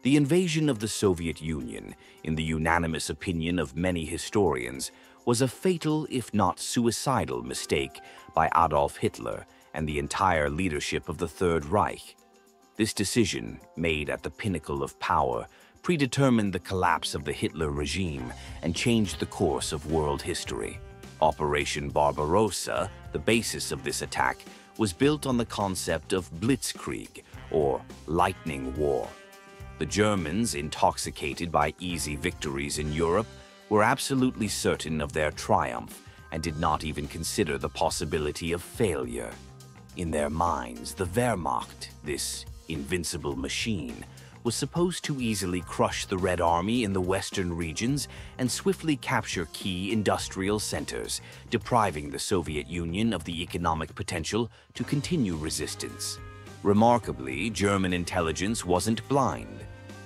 The invasion of the Soviet Union, in the unanimous opinion of many historians, was a fatal, if not suicidal, mistake by Adolf Hitler and the entire leadership of the Third Reich. This decision, made at the pinnacle of power, predetermined the collapse of the Hitler regime and changed the course of world history. Operation Barbarossa, the basis of this attack, was built on the concept of Blitzkrieg, or lightning war. The Germans, intoxicated by easy victories in Europe, were absolutely certain of their triumph and did not even consider the possibility of failure. In their minds, the Wehrmacht, this invincible machine, was supposed to easily crush the Red Army in the western regions and swiftly capture key industrial centers, depriving the Soviet Union of the economic potential to continue resistance. Remarkably, German intelligence wasn't blind.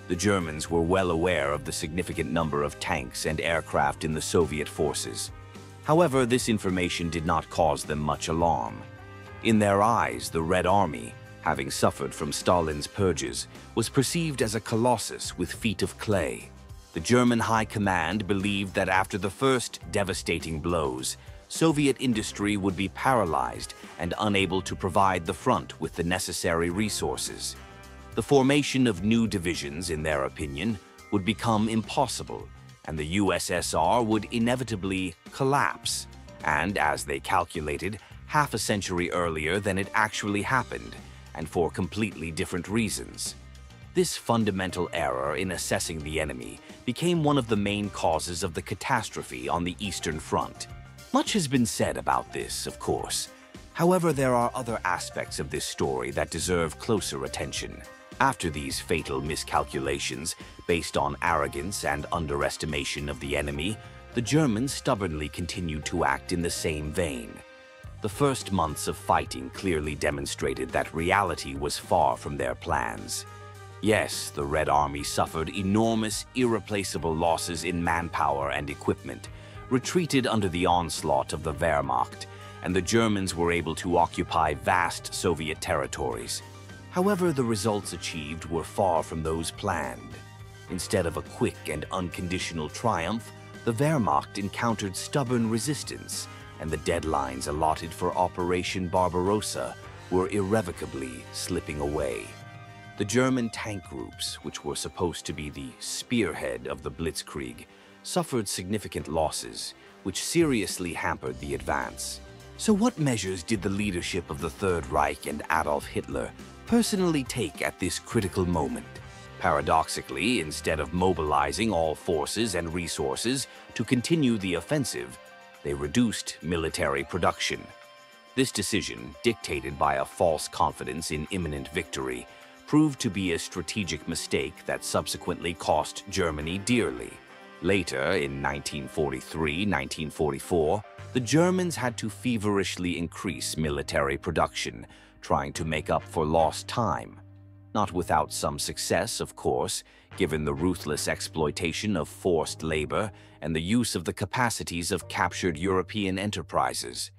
The Germans were well aware of the significant number of tanks and aircraft in the Soviet forces. However, this information did not cause them much alarm. In their eyes, the Red Army, having suffered from Stalin's purges, was perceived as a colossus with feet of clay. The German High Command believed that after the first devastating blows, Soviet industry would be paralyzed and unable to provide the front with the necessary resources. The formation of new divisions, in their opinion, would become impossible, and the USSR would inevitably collapse, and, as they calculated, half a century earlier than it actually happened, and for completely different reasons. This fundamental error in assessing the enemy became one of the main causes of the catastrophe on the Eastern Front. Much has been said about this, of course. However, there are other aspects of this story that deserve closer attention. After these fatal miscalculations, based on arrogance and underestimation of the enemy, the Germans stubbornly continued to act in the same vein. The first months of fighting clearly demonstrated that reality was far from their plans. Yes, the Red Army suffered enormous, irreplaceable losses in manpower and equipment, retreated under the onslaught of the Wehrmacht, and the Germans were able to occupy vast Soviet territories. However, the results achieved were far from those planned. Instead of a quick and unconditional triumph, the Wehrmacht encountered stubborn resistance, and the deadlines allotted for Operation Barbarossa were irrevocably slipping away. The German tank groups, which were supposed to be the spearhead of the Blitzkrieg, suffered significant losses, which seriously hampered the advance. So what measures did the leadership of the Third Reich and Adolf Hitler personally take at this critical moment? Paradoxically, instead of mobilizing all forces and resources to continue the offensive, they reduced military production. This decision, dictated by a false confidence in imminent victory, proved to be a strategic mistake that subsequently cost Germany dearly. Later, in 1943-1944, the Germans had to feverishly increase military production, trying to make up for lost time. Not without some success, of course, given the ruthless exploitation of forced labor and the use of the capacities of captured European enterprises.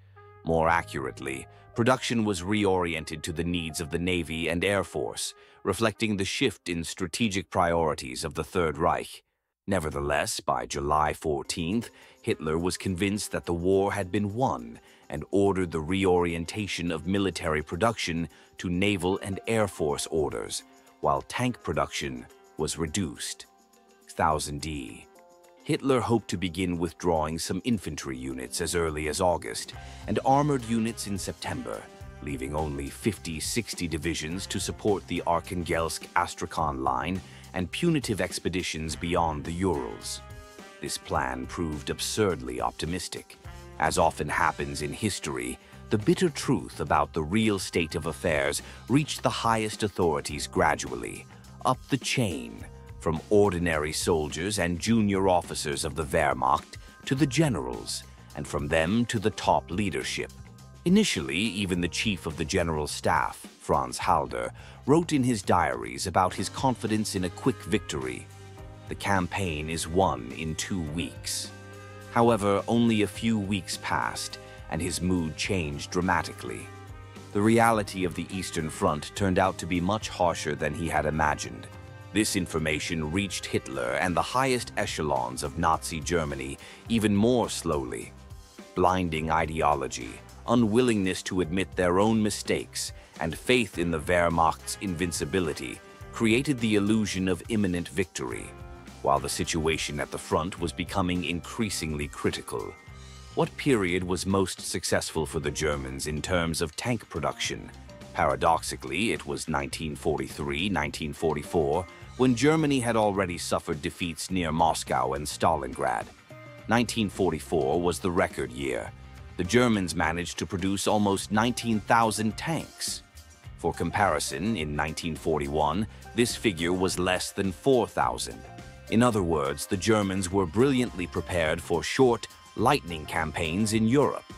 More accurately, production was reoriented to the needs of the Navy and Air Force, reflecting the shift in strategic priorities of the Third Reich. Nevertheless, by July 14th, Hitler was convinced that the war had been won and ordered the reorientation of military production to naval and air force orders, while tank production was reduced. 1000D. Hitler hoped to begin withdrawing some infantry units as early as August and armored units in September, leaving only 50-60 divisions to support the Arkhangelsk-Astrakhan line and punitive expeditions beyond the Urals. This plan proved absurdly optimistic. As often happens in history, the bitter truth about the real state of affairs reached the highest authorities gradually, up the chain, from ordinary soldiers and junior officers of the Wehrmacht to the generals, and from them to the top leadership. Initially, even the chief of the General Staff, Franz Halder, wrote in his diaries about his confidence in a quick victory. The campaign is won in 2 weeks. However, only a few weeks passed, and his mood changed dramatically. The reality of the Eastern Front turned out to be much harsher than he had imagined. This information reached Hitler and the highest echelons of Nazi Germany even more slowly. Blinding ideology, unwillingness to admit their own mistakes, and faith in the Wehrmacht's invincibility created the illusion of imminent victory, while the situation at the front was becoming increasingly critical. What period was most successful for the Germans in terms of tank production? Paradoxically, it was 1943-1944, when Germany had already suffered defeats near Moscow and Stalingrad. 1944 was the record year. The Germans managed to produce almost 19,000 tanks. For comparison, in 1941, this figure was less than 4,000. In other words, the Germans were brilliantly prepared for short, lightning campaigns in Europe.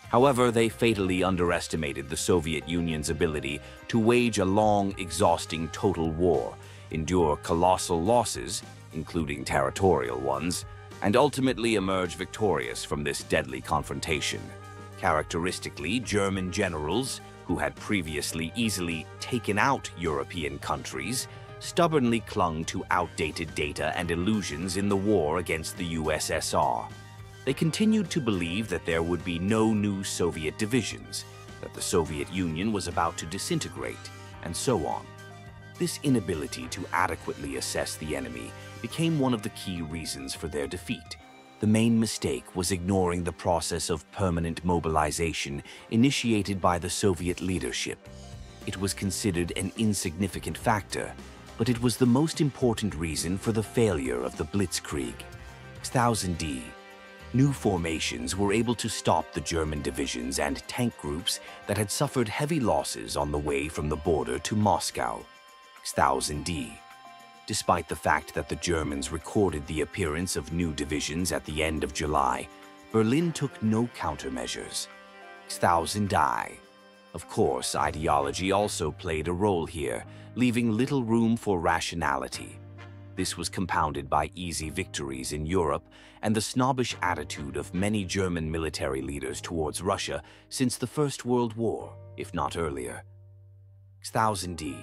However, they fatally underestimated the Soviet Union's ability to wage a long, exhausting total war, endure colossal losses, including territorial ones, and ultimately emerge victorious from this deadly confrontation. Characteristically, German generals, who had previously easily taken out European countries, stubbornly clung to outdated data and illusions in the war against the USSR. They continued to believe that there would be no new Soviet divisions, that the Soviet Union was about to disintegrate, and so on. This inability to adequately assess the enemy became one of the key reasons for their defeat. The main mistake was ignoring the process of permanent mobilization initiated by the Soviet leadership. It was considered an insignificant factor, but it was the most important reason for the failure of the Blitzkrieg. 1000D. New formations were able to stop the German divisions and tank groups that had suffered heavy losses on the way from the border to Moscow. 1000D. Despite the fact that the Germans recorded the appearance of new divisions at the end of July, Berlin took no countermeasures. 1000I. Of course, ideology also played a role here, leaving little room for rationality. This was compounded by easy victories in Europe and the snobbish attitude of many German military leaders towards Russia since the First World War, if not earlier. 1000D.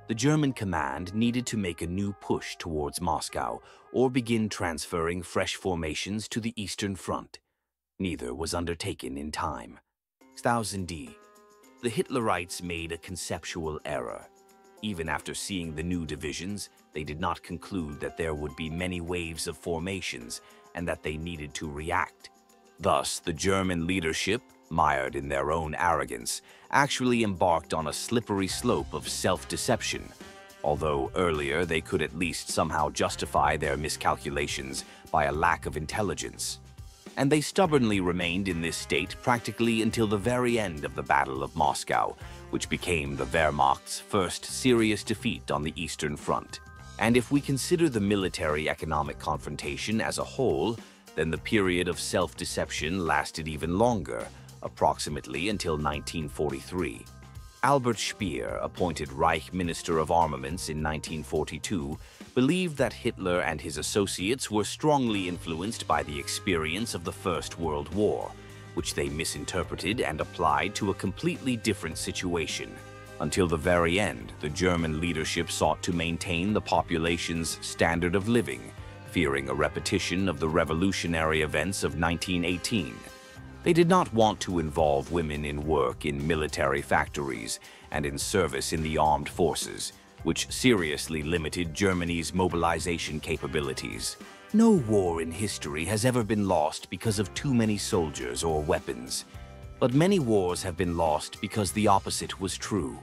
The German command needed to make a new push towards Moscow or begin transferring fresh formations to the Eastern Front. Neither was undertaken in time. 1000D. The Hitlerites made a conceptual error. Even after seeing the new divisions, they did not conclude that there would be many waves of formations and that they needed to react. Thus, the German leadership, mired in their own arrogance, actually embarked on a slippery slope of self-deception, although earlier they could at least somehow justify their miscalculations by a lack of intelligence. And they stubbornly remained in this state practically until the very end of the Battle of Moscow, which became the Wehrmacht's first serious defeat on the Eastern Front. And if we consider the military-economic confrontation as a whole, then the period of self-deception lasted even longer, approximately until 1943. Albert Speer, appointed Reich Minister of Armaments in 1942, believed that Hitler and his associates were strongly influenced by the experience of the First World War, which they misinterpreted and applied to a completely different situation. Until the very end, the German leadership sought to maintain the population's standard of living, fearing a repetition of the revolutionary events of 1918. They did not want to involve women in work in military factories and in service in the armed forces, which seriously limited Germany's mobilization capabilities. No war in history has ever been lost because of too many soldiers or weapons. But many wars have been lost because the opposite was true.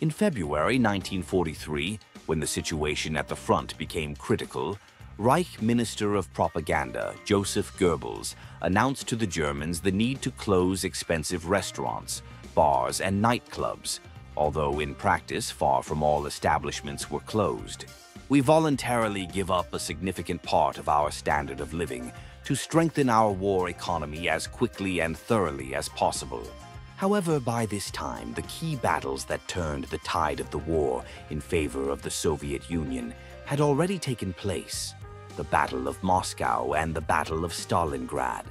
In February 1943, when the situation at the front became critical, Reich Minister of Propaganda Joseph Goebbels announced to the Germans the need to close expensive restaurants, bars, and nightclubs, although in practice far from all establishments were closed. We voluntarily give up a significant part of our standard of living to strengthen our war economy as quickly and thoroughly as possible. However, by this time, the key battles that turned the tide of the war in favor of the Soviet Union had already taken place: the Battle of Moscow and the Battle of Stalingrad.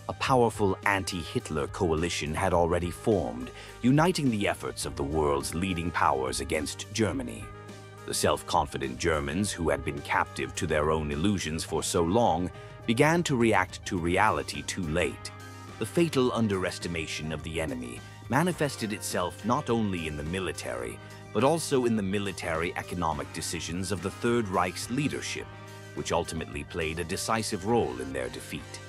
A powerful anti-Hitler coalition had already formed, uniting the efforts of the world's leading powers against Germany. The self-confident Germans, who had been captive to their own illusions for so long, began to react to reality too late. The fatal underestimation of the enemy manifested itself not only in the military, but also in the military economic decisions of the Third Reich's leadership, which ultimately played a decisive role in their defeat.